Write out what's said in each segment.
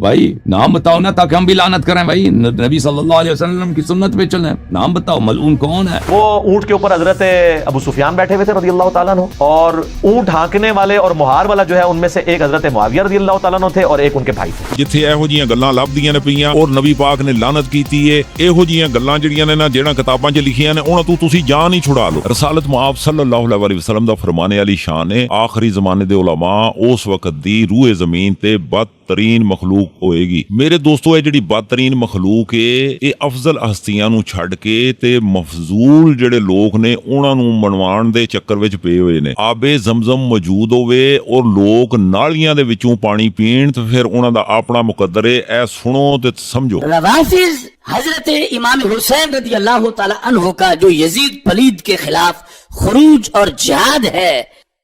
भाई नाम बताओ ना, ताकि हम भी लानत करें। भाई नबी सल्लल्लाहु अलैहि वसल्लम की सुन्नत पे चलें, नाम बताओ, मलऊन कौन है? वो ऊंट के ऊपर हजरत अबू सुफियान बैठे हुए थे रज़ियल्लाहु ताला अन्हु, और ऊंट हाँकने वाले और मुहार वाला जो है उनमें से एक हजरत मुआविया रज़ियल्लाहु ताला अन्हु थे और एक उनके भाई थे। जिथे ਇਹੋ ਜੀਆਂ ਗੱਲਾਂ ਲੱਭਦੀਆਂ ਨੇ ਪਈਆਂ ਔਰ ਨਬੀ ਪਾਕ ਨੇ ਲਾਨਤ ਕੀਤੀ ਏ, ਇਹੋ ਜੀਆਂ ਗੱਲਾਂ ਜਿਹੜੀਆਂ ਨੇ ਨਾ ਜਿਹੜਾ ਕਿਤਾਬਾਂ 'ਚ ਲਿਖੀਆਂ ਨੇ ਉਹਨਾਂ ਤੋਂ ਤੁਸੀਂ ਜਾਨ ਹੀ ਛੁਡਾ ਲਓ। ਰਸਾਲਤ ਮੁਆਬ ਸੱਲੱਲਾਹੁ ਅਲੈहि ਵਸੱਲਮ ਦਾ ਫਰਮਾਨੇ ਵਾਲੀ ਸ਼ਾਨ ਹੈ, ਆਖਰੀ ਜ਼ਮਾਨੇ ਦੇ ਉਲਮਾ ਉਸ ਵਕਤ ਦੀ ਰੂਏ ਜ਼ਮੀਨ ਤੇ ਬਦਤਰੀਨ ਮਖਲੂਕ ਹੋਏਗੀ। ਮੇਰੇ ਦੋਸਤੋ ਇਹ ਜਿਹੜੀ ਬਦਤਰੀਨ ਮਖਲੂਕ ਏ ਇਹ ਅਫਜ਼ਲ ਹਸਤੀਆਂ ਨੂੰ ਛੱਡ ਕੇ ਤੇ ਮਫਜ਼ੂਲ ਜਿਹੜੇ ਲੋਕ ਨੇ ਉਹਨਾਂ ਨੂੰ ਮਨਵਾਉਣ ਦੇ ਚੱਕਰ ਵਿੱਚ ਪਏ ਹੋਏ ਨੇ। ਆਬੇ ਜ਼ਮਜ਼ਮ ਮੌਜੂਦ ਹੋਵੇ ਔਰ ਲੋਕ ਨਾਲੀਆਂ ਦੇ ਵਿੱਚੋਂ ਪਾਣੀ ਪੀਣ ਤੇ ਫਿਰ ਉਹਨਾਂ ਦਾ ਆਪਣਾ ਮੁਕੱਦਰ ਏ। ਇਹ ਸੁਣੋ ਤੇ समझो। रवाफिज हजरत इमाम हुसैन रदी अल्लाह तआला अन्हु का जो यजीद पलीद के खिलाफ खुरूज और जिहाद है,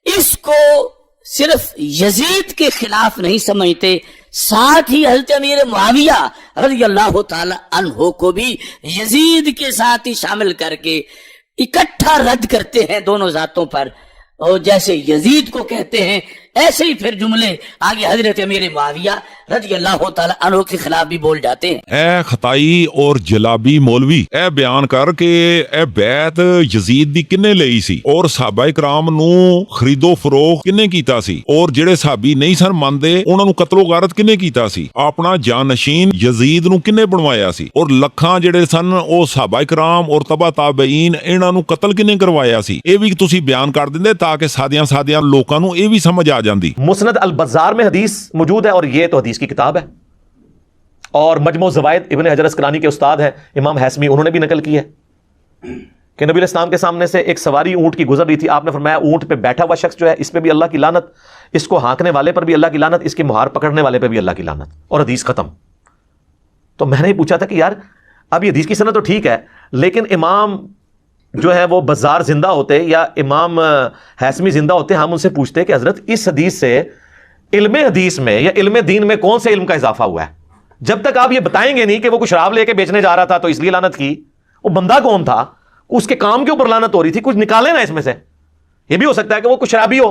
इसको सिर्फ यजीद के खिलाफ नहीं समझते, साथ ही हजरत अमीर मुआविया रदी अल्लाह तआला अन्हु को भी यजीद के साथ ही शामिल करके इकट्ठा रद्द करते हैं दोनों जातों पर। और जैसे यजीद को कहते हैं ऐसे ही फिर जुमले आगे हजरत अमीर मुआविया रज़ी अल्लाह तआला अन्हु के खिलाफ भी बोल जाते हैं। ए खताई और जलाबी मौलवी ए बयान करके ए बैत यजीद दी किन्ने लई सी और सहाबा इकराम नू खरीदो फरोख किन्ने कीता सी और जेड़े सहाबी नहीं सन मनदे उन्हां नू कत्लो गारत किन्ने कीता सी, अपना जानशीन यजीद नू किन्ने बनवाया सी और लखां जेड़े सन ओ सहाबा इकराम और तबा ताबईन इन्हां नू कत्ल किन्ने करवाया सी। ए भी तुसी बयान कर दिंदे ताकि सादियां लोकां नू ए भी समझ आ जांदी। मुस्नद अल बज़ार में हदीस मौजूद है और ये तो हदीस की किताब है, और मजमू ज़वाइद इब्न हजर अस्कलानी के उस्ताद हैं इमाम हैसमी, उन्होंने भी नकल की है कि नबी इस्लाम के सामने से एक सवारी ऊंट की गुजर रही थी। आपने फरमाया ऊंट पे बैठा हुआ शख्स जो है इस पे भी अल्लाह की लानत, इसको हाँकने वाले पर भी अल्लाह की लानत, इसके मुहार पकड़ने वाले पर भी अल्लाह की लानत, और हदीस खत्म। तो मैंने ही पूछा था कि यार अब ये हदीस की सनद तो ठीक है, लेकिन इमाम जो है वो बज़ार जिंदा होते या इमाम हैसमी जिंदा होते, हम उनसे पूछते कि हजरत इस हदीस से इल्मे हदीस में या इल्मे दीन में कौन से इल्म का इजाफा हुआ है? जब तक आप ये बताएंगे नहीं कि वो कुछ शराब लेके बेचने जा रहा था तो इसलिए लानत की, वो बंदा कौन था, उसके काम के ऊपर लानत हो रही थी, कुछ निकाले ना इसमें से। ये भी हो सकता है कि वो कुछ शराबी हो,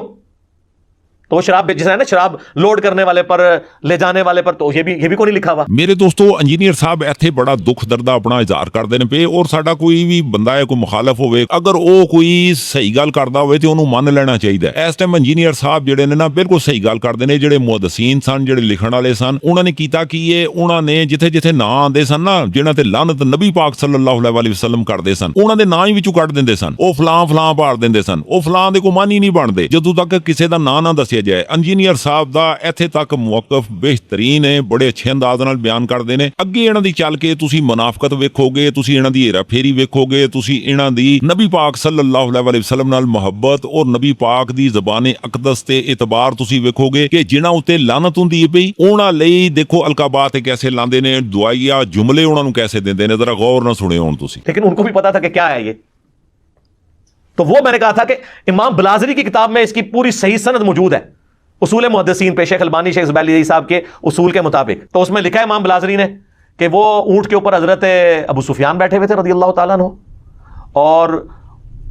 तो शराब जैसे है ना, शराब लोड करने वाले पर, ले जाने वाले पर, तो ये भी कोई नहीं लिखा हुआ। मेरे दोस्तों इंजीनियर साहब इत्थे बड़ा दुख दर्द अपना इजहार करते ने पे, और साडा कोई भी बंदा है कोई मुखालफ होवे अगर वो कोई सही गल करदा होवे ते ओनू मान लेना चाहिए। इस टाइम इंजीनियर साहब जेडे ने ना बिल्कुल सही गल करदे ने। जेडे मुहद्दिसीन सन, जेडे लिखण वाले सन, उन्हां ने कीता की है, उन्हां ने जिथे जिथे नां आंदे सन ना जिन्हां ते लानत नबी पाक सल्लल्लाहु अलैहि वसल्लम करदे सन, उन्हां दे नां ही विचों कढ दिंदे सन। ओ फलां पाड़ दिंदे सन, ओ फलां दे कोई मान ही नहीं बनदे जदों तक किसी दा नां ना दस्सिया जाए। इंजीनियर साहब दा इत्थे तक मौकफ बेहतरीन है, बड़े अच्छे अंदाज नाल बयान करदे ने। अगे इन्हां दी चल के तुसी मुनाफकत वेखोगे, तुसी इन्हां दी हेरा फेरी वेखोगे, तुसी इन्हां दी नबी पाक सल्लल्लाहु अलैहि वसल्लम नाल मुहब्बत और नबी पाक दी ज़बान अक़दस ते इतबार तुसी वेखोगे कि जिन्हां उत्ते लानत हुंदी है पई उन्हां लई देखो अलकाबात कैसे लांदे ने, दुआइया जुमले उन्हां नूं कैसे दिंदे ने, जरा गौर नाल सुणिओ हुण तुसी। लेकिन उनको भी पता था कि क्या है ये, तो वो मैंने कहा था कि इमाम बलाजरी की किताब में इसकी पूरी सही सनद मौजूद है, उसूल मुहद्दिसीन पे शेख अलबानी शेख ज़ुबैली साहब के उसूल के मुताबिक। तो उसमें लिखा है इमाम बलाजरी ने कि वो ऊंट के ऊपर हजरत अबू सुफियान बैठे हुए थे रज़ियल्लाहु ताला अन्हु, और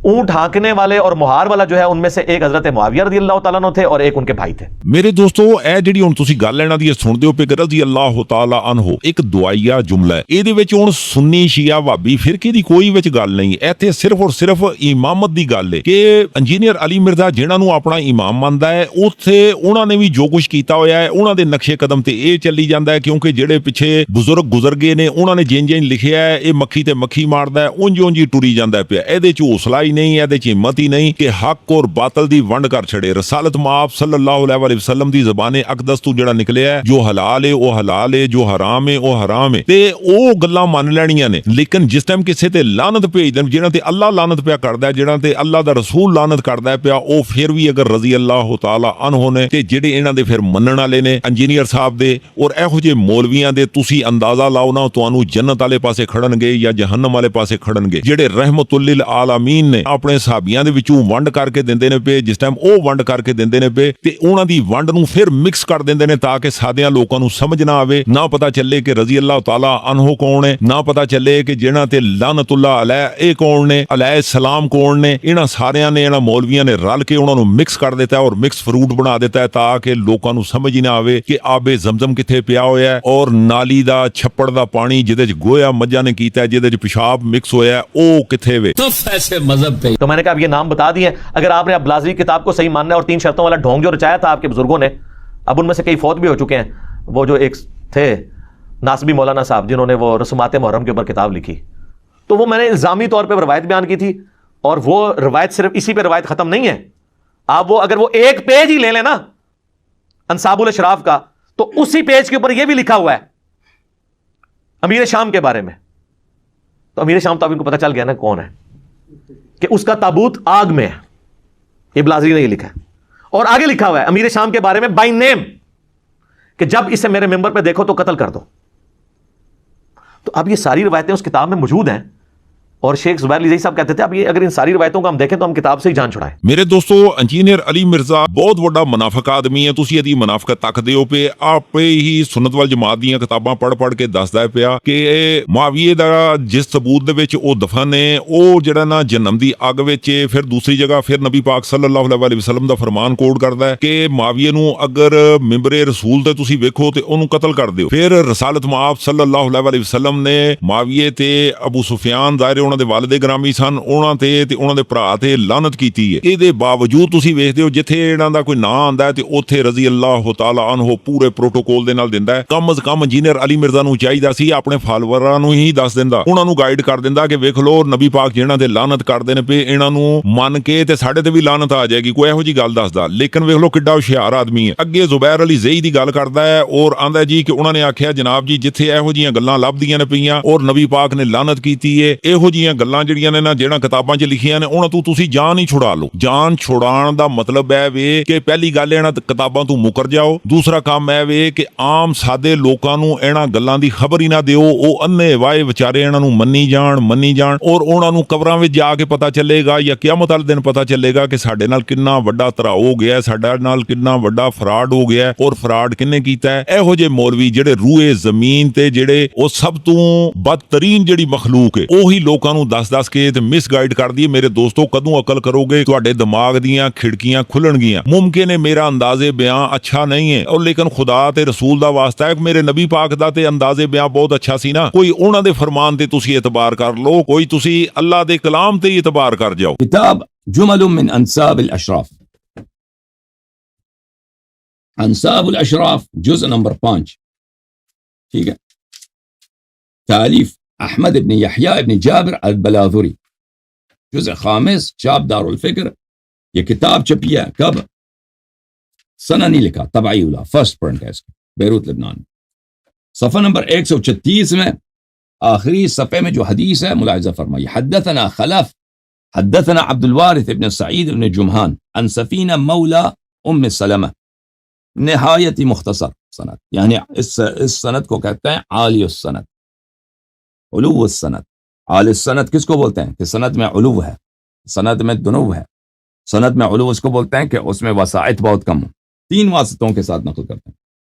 ऊंट हाँकने वाले और मुहार वाला जो है उनमें से एक हजरत मुआविया रज़ियल्लाहु ताला अन्हु थे और एक उनके भाई थे। मेरे दोस्तों ए जिहड़ी हुण तुसीं गल इन्हां दी सुणदे हो पे रज़ियल्लाहु ताला अन्हु एक दुआइया जुमला है। इहदे विच हुण सुन्नी शिया वाबी फिरके दी कोई विच गल नहीं, इत्थे सिर्फ और सिर्फ इमामत दी गल है कि इंजीनियर अली मिर्जा जिन्हां नूं अपना इमाम मनदा है उत्थे उन्हां ने भी जो कुछ कीता होया है उन्हां दे नक्शे कदम ते इह चली जांदा है, क्योंकि जिहड़े पिछे बुजुर्ग गुजर गए ने उन्हां ने जिंज जिंज लिखिआ है, इह मक्खी ते मक्खी मारदा है, उंज उंज ही टुरी जांदा पिआ। इहदे च हौसला ही नहीं, इहदे च हिम्मत ही नहीं कि हक और बातल दी वंड कर छड़े। रसालत माफ सल्लल्लाहु अलैहि वसल्लम दी ज़बान अक़दस तू जेड़ा निकलिआ है, जो हलाल है वो हलाल है, जो हराम है वो हराम है, ते ओ गल्लां मान लैणियां ने। लेकिन जिस टाइम किसे ते लानत भेज देन, जिन्हां ते अल्लाह लानत पिया करदा है, जिन्हां ते अल्लाह दा रसूल लानत करदा है पिया, ओ फिर भी अगर रज़ी अल्लाह ताला अन्हु ने ते जेड़े इन्हां दे फिर मनण वाले ने इंजीनियर साहब दे और इहो जे मौलवियां दे, तुसी अंदाजा लाओ ना तुहानू जन्नत वाले पासे खड़नगे या जहन्नम वाले पासे खड़नगे। जेड़े रहमतुल लिल आलमीन ने ਆਪਣੇ ਸਾਹਬੀਆਂ ਦੇ ਵਿੱਚੋਂ ਵੰਡ ਕਰਕੇ ਦਿੰਦੇ ਨੇ ਪਏ। ਜਿਸ ਟਾਈਮ ਉਹ ਵੰਡ ਕਰਕੇ ਦਿੰਦੇ ਨੇ ਪਏ ਤੇ ਉਹਨਾਂ ਦੀ ਵੰਡ ਨੂੰ ਫਿਰ ਮਿਕਸ ਕਰ ਦਿੰਦੇ ਨੇ ਤਾਂ ਕਿ ਸਾਦਿਆਂ ਲੋਕਾਂ ਨੂੰ ਸਮਝ ਨਾ ਆਵੇ, ਨਾ ਪਤਾ ਚੱਲੇ ਕਿ ਰਜ਼ੀ ਅੱਲਾਹ ਤਾਲਾ ਅਨਹੂ ਕੌਣ ਹੈ, ਨਾ ਪਤਾ ਚੱਲੇ ਕਿ ਜਿਹਨਾਂ ਤੇ ਲਾਨਤੁल्लाह ਅਲੈਹ ਇਹ ਕੌਣ ਨੇ, ਅਲੈਹ ਸਲਾਮ ਕੌਣ ਨੇ। ਇਹਨਾਂ ਸਾਰਿਆਂ ਨੇ, ਇਹਨਾਂ ਮੌਲਵੀਆਂ ਨੇ ਰਲ ਕੇ ਉਹਨਾਂ ਨੂੰ ਮਿਕਸ ਕਰ ਦਿੱਤਾ ਔਰ ਮਿਕਸ ਫਰੂਟ ਬਣਾ ਦਿੱਤਾ ਹੈ ਤਾਂ ਕਿ ਲੋਕਾਂ ਨੂੰ ਸਮਝ ਹੀ ਨਾ ਆਵੇ ਕਿ ਆਬੇ ਜ਼ਮਜ਼ਮ ਕਿੱਥੇ ਪਿਆ ਹੋਇਆ ਹੈ ਔਰ ਨਾਲੀ ਦਾ ਛੱਪੜ ਦਾ ਪਾਣੀ ਜਿਹਦੇ 'ਚ ਗੋਇਆ ਮੱਝਾਂ ਨੇ ਕੀਤਾ, ਜਿਹਦੇ 'ਚ ਪਿਸ਼ਾਬ ਮਿਕਸ होया ओ किथे वे। तो ऐसे मजहब पे तो मैंने कहा अब ये नाम बता दिए। अगर आपने अब ब्लाजरी किताब को सही मानना है और 3 शर्तों वाला ढोंग जो रचाया था आपके बुजुर्गों ने, अब उनमें से कई फौत भी हो चुके हैं। वो जो एक थे नासबी मौलाना साहब जिन्होंने वो रसूमात मुहर्रम के ऊपर किताब लिखी, तो वो मैंने इल्जामी तौर पर रवायत बयान की थी और वो रवायत सिर्फ इसी पे रवायत खत्म नहीं है। आप वो अगर वो एक पेज ही ले लेना अंसाबुल अशराफ का, तो उसी पेज के ऊपर ये भी लिखा हुआ है अमीर शाम के बारे में। तो अमीर शाम तो अब इनको पता चल गया ना कौन है, कि उसका ताबूत आग में है। ये ब्लाजरी ने ये लिखा है और आगे लिखा हुआ है अमीर शाम के बारे में बाय नेम कि जब इसे मेरे मेंबर पे देखो तो कत्ल कर दो। तो अब ये सारी रवायतें उस किताब में मौजूद हैं और शेख जुबैर लिज़ई साहब कहते थे अब ये अगर इन सारी रवायतों को हम देखें तो हम किताब से ही जान छुड़ाएं। ਮੇਰੇ ਦੋਸਤੋ, ਇੰਜੀਨੀਅਰ ਅਲੀ ਮਿਰਜ਼ਾ ਬਹੁਤ ਵੱਡਾ ਮੁਨਾਫਿਕ ਆਦਮੀ ਹੈ। ਤੁਸੀਂ ਇਹਦੀ ਮੁਨਾਫਿਕਤ ਤੱਕਦੇ ਹੋ ਪਏ। ਆਪੇ ਹੀ ਸੁਨਨਤ ਵਲ ਜਮਾਤ ਦੀਆਂ ਕਿਤਾਬਾਂ ਪੜ੍ਹ ਕੇ ਦੱਸਦਾ ਪਿਆ ਕਿ ਇਹ ਮੁਆਵੀਏ ਦਾ ਜਿਸ ਸਬੂਤ ਦੇ ਵਿੱਚ ਉਹ ਦਫਨ ਨੇ, ਉਹ ਜਿਹੜਾ ਨਾ ਜਨਮ ਦੀ ਅੱਗ ਵਿੱਚ ਏ। ਫਿਰ ਦੂਸਰੀ ਜਗ੍ਹਾ ਫਿਰ ਨਬੀ ਪਾਕ ਸੱਲੱਲਾਹੁ ਅਲੈਹਿ ਵਸੱਲਮ ਦਾ ਫਰਮਾਨ ਕੋਡ ਕਰਦਾ ਹੈ ਕਿ ਮੁਆਵੀਏ ਨੂੰ ਅਗਰ ਮਿੰਬਰੇ ਰਸੂਲ ਤੇ ਤੁਸੀਂ ਵੇਖੋ ਤੇ ਉਹਨੂੰ ਕਤਲ ਕਰ ਦਿਓ। ਫਿਰ ਰਸਾਲਤ ਮਾਬ ਸੱਲੱਲਾਹੁ ਅਲੈਹਿ ਵਸੱਲਮ ਨੇ ਮੁਆਵੀਏ ਤੇ ਅਬੂ ਸੁਫਿਆਨ ਜ਼ਾਹਿਰ ਉਹਨਾਂ ਦੇ ਵਾਲਿਦ ਗ੍ਰਾਮੀ ਸਨ, ਉਹਨਾਂ ਤੇ ਉਹਨਾਂ ਦੇ ਭਰਾ ਤੇ ਲਾਨਤ ਕੀਤੀ ਹੈ। ਇਹਦੇ ਬਾਵਜੂਦ ਤੁਸੀਂ ਵੇਖਦੇ ਹੋ ਜਿੱਥੇ ਇਹਨਾਂ ਦਾ ਕੋਈ ਨਾਂ ਆਂਦਾ ਤੇ ਉੱਥੇ ਰਜ਼ੀ ਅੱਲਾਹੁ ਤਾਲਾ ਅਨਹੂ ਪੂਰੇ ਪ੍ਰੋਟੋਕੋਲ ਦੇ ਨਾਲ ਦਿੰਦਾ ਹੈ। ਕਮ ਅਜ਼ ਕਮ ਇੰਜੀਨੀਅਰ ਅਲੀ ਮਿਰਜ਼ਾ ਨੂੰ ਚਾਹੀਦਾ ਸੀ ਆਪਣੇ ਫਾਲੋਵਰਾਂ ਨੂੰ ਹੀ ਦੱਸ ਦਿੰਦਾ, ਉਹਨਾਂ ਨੂੰ ਗਾਈਡ ਕਰ ਦਿੰਦਾ ਕਿ ਵੇਖ ਲਓ ਨਬੀ ਪਾਕ ਜਿਹਨਾਂ ਤੇ ਲਾਨਤ ਕਰਦੇ ਨੇ ਪਏ, ਇਹਨਾਂ ਨੂੰ ਮੰਨ ਕੇ ਤੇ ਸਾਡੇ ਤੇ ਵੀ ਲਾਨਤ ਆ ਜਾਏਗੀ, ਕੋਈ ਇਹੋ ਜੀ ਗੱਲ ਦੱਸਦਾ। ਲੇਕਿਨ ਵੇਖ ਲਓ ਕਿੱਡਾ ਹੁਸ਼ਿਆਰ ਆਦਮੀ ਹੈ। ਅੱਗੇ ਜ਼ੁਬੈਰ ਅਲੀ ਜ਼ਈ ਦੀ ਗੱਲ ਕਰਦਾ ਹੈ ਔਰ ਆਂਦਾ ਜੀ ਕਿ ਉਹਨਾਂ ਨੇ ਆਖਿਆ ਜਨਾਬ ਜੀ ਜਿੱਥੇ ਇਹੋ ਜੀਆਂ ਗੱਲਾਂ ਲੱਭਦੀਆਂ ਨੇ ਪਈਆਂ ਔਰ ਨਬੀ ਪਾਕ ਨੇ ਲਾਨਤ ਕੀਤੀ ਹੈ, ਇਹੋ ਜੀਆਂ ਗੱਲਾਂ ਜਿਹੜੀਆਂ ਨੇ ਨਾ ਜਿਹੜਾ ਕਿਤਾਬਾਂ 'ਚ ਲਿਖੀਆਂ ਨੇ ਉਹਨਾਂ ਤੋਂ ਤੁਸੀਂ ਜਾਨ ਹੀ ਛੁਡਾ ਲਓ। ਜਾਨ ਛੁਡਾਉਣ ਦਾ ਮਤਲਬ ਹੈ ਵੇ ਕਿ ਪਹਿਲੀ ਗੱਲ ਇਹਨਾਂ ਕਿਤਾਬਾਂ ਤੋਂ ਮੁਕਰ ਜਾਓ। ਦੂਸਰਾ ਕੰਮ ਹੈ ਵੇ ਕਿ ਆਮ ਸਾਦੇ ਲੋਕਾਂ ਨੂੰ ਇਹਨਾਂ ਗੱਲਾਂ ਦੀ ਖਬਰ ਹੀ ਨਾ ਦਿਓ। ਉਹ ਅੰਨੇ ਵਾਏ ਵਿਚਾਰੇ ਇਹਨਾਂ ਨੂੰ ਮੰਨੀ ਜਾਣ ਔਰ ਉਹਨਾਂ ਨੂੰ ਕਬਰਾਂ ਵਿੱਚ ਜਾ ਕੇ ਪਤਾ ਚੱਲੇਗਾ ਜਾਂ ਕਿਆਮਤ ਵਾਲੇ ਦਿਨ ਪਤਾ ਚੱਲੇਗਾ ਕਿ ਸਾਡੇ ਨਾਲ ਕਿੰਨਾ ਵੱਡਾ ਧਰਾਓ ਹੋ ਗਿਆ, ਸਾਡੇ ਨਾਲ ਕਿੰਨਾ ਵੱਡਾ ਫਰਾਡ ਹੋ ਗਿਆ ਔਰ ਫਰਾਡ ਕਿੰਨੇ ਕੀਤਾ ਹੈ। ਇਹੋ ਜਿਹੇ ਮੌਲਵੀ ਜਿਹੜੇ ਰੂਏ ਜ਼ਮੀਨ ਤੇ ਜਿਹੜੇ ਉਹ ਸਭ ਤੋਂ ਬਦਤਰੀਨ ਜਿਹੜੀ ਮਖਲੂਕ ਹੈ ਉਹੀ ਲੋਕਾਂ ਨੂੰ ਦੱਸ ਕੇ ਤੇ ਮਿਸਗਾਈਡ ਕਰਦੀ ਹੈ। ਮੇਰੇ ਦੋਸਤੋ, ਕਦੋਂ ਅਕਲ ਕਰੋਗੇ ਤੁਹਾਡੇ ਦਿਮਾਗ ਦੀਆਂ ਖਿੜਕੀਆਂ ਖੁੱਲਣਗੀਆਂ। ਮੁਮਕਿਨ ਹੈ ਮੇਰਾ ਅੰਦਾਜ਼ੇ ਬਿਆਨ ਅੱਛਾ ਨਹੀਂ ਹੈ ਔਰ ਲੇਕਿਨ ਖੁਦਾ ਤੇ ਰਸੂਲ ਦਾ ਵਾਸਤਾ ਹੈ, ਮੇਰੇ ਨਬੀ ਪਾਕ ਦਾ ਤੇ ਅੰਦਾਜ਼ੇ ਬਿਆਨ ਬਹੁਤ ਅੱਛਾ ਸੀ ਨਾ। ਕੋਈ ਉਹਨਾਂ ਦੇ ਫਰਮਾਨ ਤੇ ਤੁਸੀਂ ਇਤਬਾਰ ਕਰ ਲਓ, ਕੋਈ ਤੁਸੀਂ ਅੱਲਾਹ ਦੇ ਕਲਾਮ ਤੇ ਇਤਬਾਰ ਕਰ ਜਾਓ। किताब जुमल मिन अंसाब अशराफ, अंसाब अशराफ जुज़ नंबर 5, ठीक है। तालीफ अहमद इब्न यहया इब्न जाबिर अल-बलाजुरी, जुज़ खामिस, चाप दारुल फिक्र। ये किताब छपी है कब? सना नहीं लिखा, तबाई उला, फर्स्ट प्रिंट है इसका, बेरूत लेबनान। सफ़ा नंबर 136 में आखिरी सफ़े में जो हदीस है मुलाहिज़ा फरमाइए। हद्दतना खलफ हद्दतना अब्दुल वारिथ इब्न सईद इब्न जुमहान अन सफीना मौला उम्म सलमा। निहायत ही मुख्तसर सनद, यानी इस सनद को कहते हैं आलियुस सनद, उलुव्वुस सनद। आलियुस सनद किसको बोलते हैं कि सनद में उलुव है, सनद में दुनुव है। सनद में उलुव उसको बोलते हैं कि उसमें वसाइत बहुत कम हो, 3 वासितों के साथ नकल करते हैं।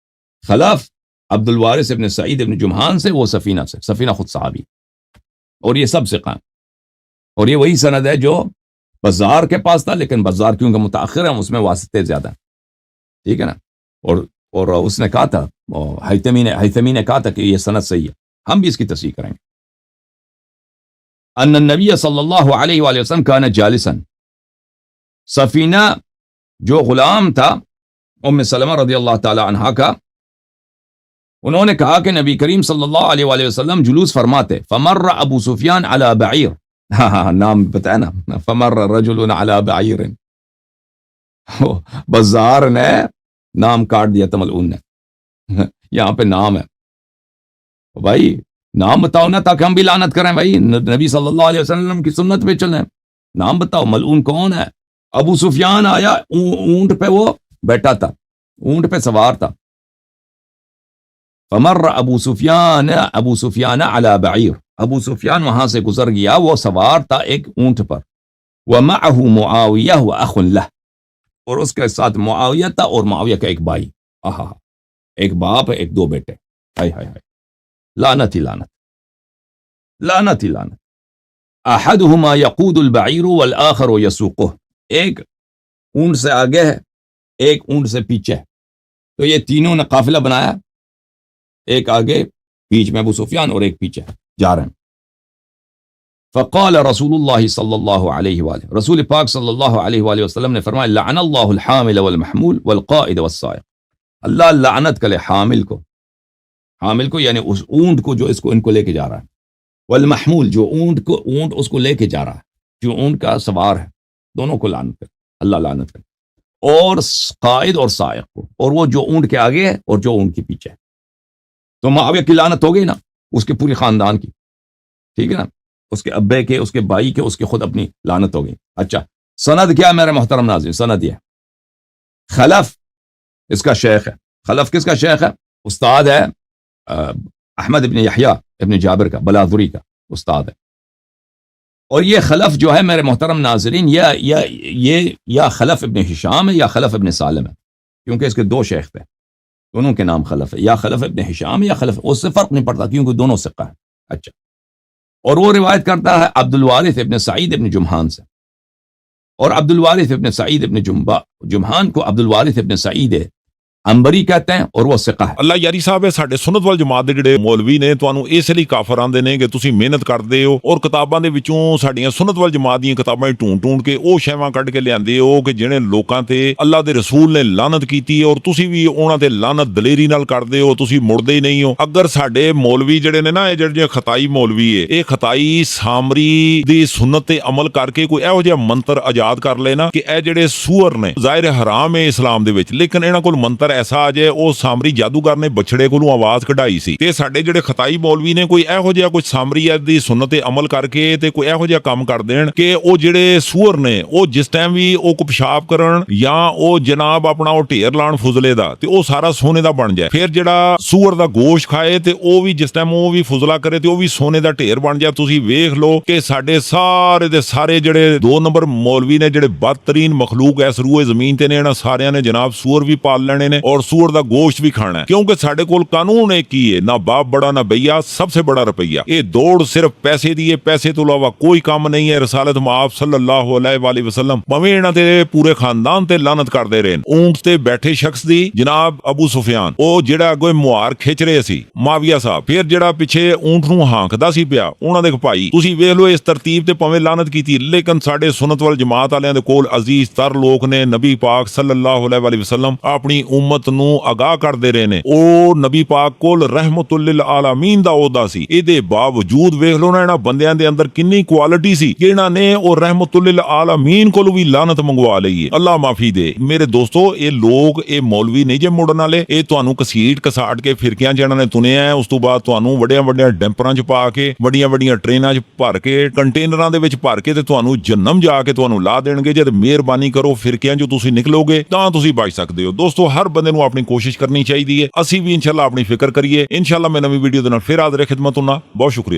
खलफ अब्दुल वारिस इब्न सईद इब्न जुमहान से, वो सफीना से, सफीना खुद सहाबी, और ये सब सिक़ा। और ये वही सनद है जो बज़ार के पास था, लेकिन बज़ार क्योंकि मुताखिर है उसमें वासिते ज्यादा, ठीक है ना। और उसने कहा था, हैतमी ने कहा था कि ये सनद सही है। हम भी इसकी तस्दीक करेंगे। अन्न नबी सल्लल्लाहु अलैहि वसल्लम कान जालिसन, सफीना जो गुलाम था उम्म सलमा रज़ियल्लाहु ताला अन्हा का, उन्होंने कहा कि नबी करीम सल्लल्लाहु अलैहि वसल्लम जुलूस फरमाते। फमर्र अबू सुफियान अला बईर, हाँ नाम बताया ना, फमर्र रजुलन अला बईर, बाजार ने नाम काट दिया तमलून ने। यहाँ पे नाम है भाई, नाम बताओ ना ताकि हम भी लानत करें भाई, नबी सल्लल्लाहु अलैहि वसल्लम की सुन्नत पे चलें। नाम बताओ, मलऊन कौन है? अबू सुफियान आया, ऊंट पे वो बैठा था, ऊंट पे सवार था। फमर्र अबू सुफियान अला बईर, अबू सुफियान वहां से गुजर गया, वो सवार था एक ऊंट पर। वमअहु मुआविया व अखुन लह, और उसके साथ मुआविया था और मुआविया का एक भाई। आहा, एक बाप एक दो बेटे। हाय हाय हाय, लानत ही लानत, लानत ही लानत। अहदहुमा यकूदुल बईरु वल आखरु यसुकुह, एक ऊंट से आगे है, एक ऊंट से पीछे है। तो ये तीनों ने काफिला बनाया, एक आगे बीच में अबू सुफियान और एक पीछे जा रहे हैं। फ़क़ाल रसूलुल्लाह सल्लल्लाहु अलैहि वसल्लम, रसूल पाक सल्लल्लाहु अलैहि वसल्लम ने फरमाया, लअनल्लाहुल हामिल वल महमूल वल क़ाइद वस्साइक़, अल्लाह लानत करे हामिल को यानी उस ऊंट को जो इसको इनको लेके जा रहा है, वल महमूल, जो ऊंट उसको लेके जा रहा है, जो ऊंट का सवार है, दोनों को लानत करे, अल्लाह लानत करे, और क़ाइद और साइक़ को, और वो जो ऊंट के आगे है और जो ऊंट के पीछे है। तो मुआविया की लानत हो गई ना, उसके पूरी खानदान की, ठीक है ना, उसके अब्बे के, उसके भाई के, उसके खुद अपनी लानत हो गई। अच्छा, सनद क्या है मेरे मोहतरम नाज़रीन? सनद यह खलफ इसका शेख है। खलफ किसका शेख है? उस्ताद है अहमद इब्न यहया इब्न जाबिर का, बलादुरी का उस्ताद है। और ये खलफ जो है मेरे मोहतरम नाज़रीन, या खलफ इब्न हिशाम है या खलफ इब्न सालिम है, क्योंकि इसके दो शेख थे, दोनों के नाम खलफ है, या खलफ इब्न हिशाम या खलफ, उससे फर्क नहीं पड़ता क्योंकि दोनों सिक्का है। अच्छा, और वो रिवायत करता है अब्दुल वारिस इब्न सईद इब्न जुमहान से, और अब्दुल वारिस इब्न सईद इब्न जुमहान को अब्दुल वारिस इब्न सईद अंबरी कहते हैं, और वो सिक्का है। ਅੱਲਾ ਯਾਰੀ ਸਾਹਿਬ, ਇਹ ਸਾਡੇ ਸੁਨਨਤ ਵਲ ਜਮਾਤ ਦੇ ਜਿਹੜੇ ਮੌਲਵੀ ਨੇ ਤੁਹਾਨੂੰ ਇਸ ਲਈ ਕਾਫਰ ਆਂਦੇ ਨੇ ਕਿ ਤੁਸੀਂ ਮਿਹਨਤ ਕਰਦੇ ਹੋ ਔਰ ਕਿਤਾਬਾਂ ਦੇ ਵਿੱਚੋਂ ਸਾਡੀਆਂ ਸੁਨਨਤ ਵਲ ਜਮਾਤ ਦੀਆਂ ਕਿਤਾਬਾਂ ਢੂੰਡ ਕੇ ਉਹ ਸ਼ੈਵਾਂ ਕੱਢ ਕੇ ਲਿਆਂਦੇ ਹੋ ਕਿ ਜਿਹੜੇ ਲੋਕਾਂ ਤੇ ਅੱਲਾ ਦੇ ਰਸੂਲ ਨੇ ਲਾਨਤ ਕੀਤੀ ਔਰ ਤੁਸੀਂ ਵੀ ਉਹਨਾਂ ਤੇ ਲਾਨਤ ਦਲੇਰੀ ਨਾਲ ਕਰਦੇ ਹੋ, ਤੁਸੀਂ ਮੁੜਦੇ ਹੀ ਨਹੀਂ ਹੋ। ਅਗਰ ਸਾਡੇ ਮੌਲਵੀ ਜਿਹੜੇ ਨੇ ਨਾ, ਇਹ ਜਿਹੜੇ ਖਤਾਈ ਮੌਲਵੀ ਏ, ਇਹ ਖਤਾਈ ਸਾਮਰੀ ਦੀ ਸੁਨਨਤ ਤੇ ਅਮਲ ਕਰਕੇ ਕੋਈ ਇਹੋ ਜਿਹਾ ਮੰਤਰ ਆਜ਼ਾਦ ਕਰ ਲਏ ਨਾ ਕਿ ਇਹ ਜਿਹੜੇ ਸੂਅਰ ਨੇ, ਜ਼ਾਹਿਰ ਹਰਾਮ ਹੈ ਇਸਲਾਮ ਦੇ ਵਿੱਚ, ਲੇਕਿਨ ਇਹਨਾਂ ਕੋਲ ਮੰਤਰ ਐਸਾ ਆ ਜਾਏ, ਉਹ ਸਾਮਰੀ ਜਾਦੂਗਰ ਨੇ ਬਛੜੇ ਕੋਲੋਂ ਆਵਾਜ਼ ਕਢਾਈ ਸੀ। ਤੇ ਸਾਡੇ ਜਿਹੜੇ ਖਤਾਈ ਮੌਲਵੀ ਨੇ ਕੋਈ ਇਹੋ ਜਿਹਾ ਕੋਈ ਸਾਮਰੀ ਦੀ ਸੁਨਨਤ ਤੇ ਅਮਲ ਕਰਕੇ ਤੇ ਕੋਈ ਇਹੋ ਜਿਹਾ ਕੰਮ ਕਰ ਦੇਣ ਕਿ ਉਹ ਜਿਹੜੇ ਸੂਅਰ ਨੇ, ਉਹ ਜਿਸ ਟਾਈਮ ਵੀ ਉਹ ਕੋ ਪਿਸ਼ਾਬ ਕਰਨ ਜਾਂ ਉਹ ਜਨਾਬ ਆਪਣਾ ਉਹ ਢੇਰ ਲਾਣ ਫੁਜ਼ਲੇ ਦਾ, ਤੇ ਉਹ ਸਾਰਾ ਸੋਨੇ ਦਾ ਬਣ ਜਾਏ। ਫਿਰ ਜਿਹੜਾ ਸੂਅਰ ਦਾ ਗੋਸ਼ਤ ਖਾਏ ਤੇ ਉਹ ਵੀ ਜਿਸ ਟਾਈਮ ਉਹ ਵੀ ਫੁਜ਼ਲਾ ਕਰੇ ਤੇ ਉਹ ਵੀ ਸੋਨੇ ਦਾ ਢੇਰ ਬਣ ਜਾਏ। ਤੁਸੀਂ ਵੇਖ ਲਓ ਕਿ ਸਾਡੇ ਸਾਰੇ ਦੇ ਸਾਰੇ ਜਿਹੜੇ 2 ਨੰਬਰ ਮੌਲਵੀ ਨੇ, ਜਿਹੜੇ ਬਦਤਰੀਨ ਮਖਲੂਕ ਇਸ ਰੂਏ ਜ਼ਮੀਨ ਤੇ ਨੇ, ਇਹਨਾਂ ਸਾਰਿਆਂ ਨੇ ਜਨਾਬ ਸੂਅਰ ਵੀ ਪਾਲ ਲੈਣੇ ਨੇ ਔਰ ਸੂअर ਦਾ ਗੋਸ਼ਤ ਵੀ ਖਾਣਾ ਹੈ, ਕਿਉਂਕਿ ਸਾਡੇ ਕੋਲ ਕਾਨੂੰਨ ਹੈ ਕੀ ਹੈ, ਨਾ ਬਾਪ ਬੜਾ ਨਾ ਭਈਆ, सबसे बड़ा रुपया। ये दौड़ सिर्फ पैसे दी है, पैसे तो अलावा कोई काम नहीं है। रसालत माफ सल्लल्लाहु अलैहि वसल्लम भावें इन्हां ते पूरे खानदान ते लानत करदे रहे। ऊंट ते बैठे शख्स दी जनाब अबू सुफियान, ਉਹ ਜਿਹੜਾ ਅੱਗੇ ਮੁਹਾਰ ਖਿੱਚ ਰਹੇ ਸੀ ਮਾਵੀਆ ਸਾਹਿਬ, ਫਿਰ ਜਿਹੜਾ ਪਿੱਛੇ ਊਂਟ ਨੂੰ ਹਾਂਕਦਾ ਸੀ ਪਿਆ, ਉਹਨਾਂ ਦੇ ਭਾਈ, ਤੁਸੀਂ ਵੇਖ ਲਓ ਇਸ ਤਰਤੀਬ ਤੇ ਭਾਵੇਂ ਲਾਨਤ ਕੀਤੀ, ਲੇਕਿਨ ਸਾਡੇ ਸੁਨਨਤ ਵਲ ਜਮਾਤ ਵਾਲਿਆਂ ਦੇ ਕੋਲ ਅਜ਼ੀਜ਼ ਤਰ ਲੋਕ ਨੇ, ਨਬੀ ਪਾਕ ਸੱਲੱਲਾਹੁ ਅਲੈਹਿ ਵਸੱਲਮ ਆਪਣੀ ਉਮਤ ਨੂੰ ਆਗਾਹ ਕਰਦੇ ਰਹੇ ਨੇ। ਉਹ ਨਬੀ ਪਾਕ ਕੋਲ ਰਹਿਮਤੁਲ ਲਿਲ ਆਲਮੀਨ ਦਾ ਅਹੁਦਾ ਸੀ, ਇਹਦੇ ਬਾਵਜੂਦ ਵੇਖ ਲਓ ਨਾ ਇਹਨਾਂ ਬੰਦਿਆਂ ਦੇ ਅੰਦਰ ਕਿੰਨੀ ਕੁਆਲਿਟੀ ਸੀ ਕਿ ਇਹਨਾਂ ਨੇ ਉਹ ਰਹਿਮਤੁਲ ਲਿਲ ਆਲਮੀਨ ਕੋਲ ਵੀ ਲਾਨਤ ਮੰਗਵਾ ਲਈ ਹੈ। ਅੱਲਾ ਮਾਫੀ ਦੇ। ਮੇਰੇ ਦੋਸਤੋ, ਇਹ ਲੋਕ, ਇਹ ਮੌਲਵੀ ਨਹੀਂ ਜੇ ਮੁੜਨ ਵਾਲੇ, ਇਹ ਤੁਹਾਨੂੰ ਕਸੀਟ ਕਸਾਟ ਕੇ ਫਿਰਕਿਆਂ ਜਿਹਨਾਂ ਨੇ ਤੁਨਿਆ, ਉਸ ਤੋਂ ਬਾਅਦ ਤੁਹਾਨੂੰ ਵੱਡਿਆਂ ਵੱਡਿਆਂ ਡੈਂਪਰਾਂ 'ਚ ਪਾ ਕੇ, ਵੱਡੀਆਂ ਵੱਡੀਆਂ ਟ੍ਰੇਨਾਂ 'ਚ ਭਰ ਕੇ, ਕੰਟੇਨਰਾਂ ਦੇ ਵਿੱਚ ਭਰ ਕੇ ਤੇ ਤੁਹਾਨੂੰ ਜਹੰਨਮ ਜਾ ਕੇ ਤੁਹਾਨੂੰ ਲਾ ਦੇਣਗੇ। ਜਦ ਮਿਹਰਬਾਨੀ ਕਰੋ ਫਿਰਕਿਆਂ 'ਚੋਂ ਤੁਸੀਂ ਨਿਕਲੋਗੇ ਤਾਂ ਤੁਸੀਂ ਬਚ ਸਕਦੇ ਹੋ। ਦੋਸਤੋ, ਹਰ ਬੰਦੇ ਨੂੰ ਆਪਣੀ ਕੋਸ਼ਿਸ਼ ਕਰਨੀ ਚਾਹੀਦੀ ਹੈ। ਅਸੀਂ ਵੀ ਇਨਸ਼ਾਅੱਲਾ ਆਪਣੀ ਫਿਕਰ ਕਰੀਏ। ਇਨਸ਼ਾਅੱਲਾ ਮੈਂ ਨਵੀਂ ਵੀਡੀਓ ਦੇ ਨਾਲ ਫਿਰ ਹਾਜ਼ਰ ਖਿਦਮਤ ਹੋਣਾ। ਬਹੁਤ ਸ਼ੁਕਰੀਆ।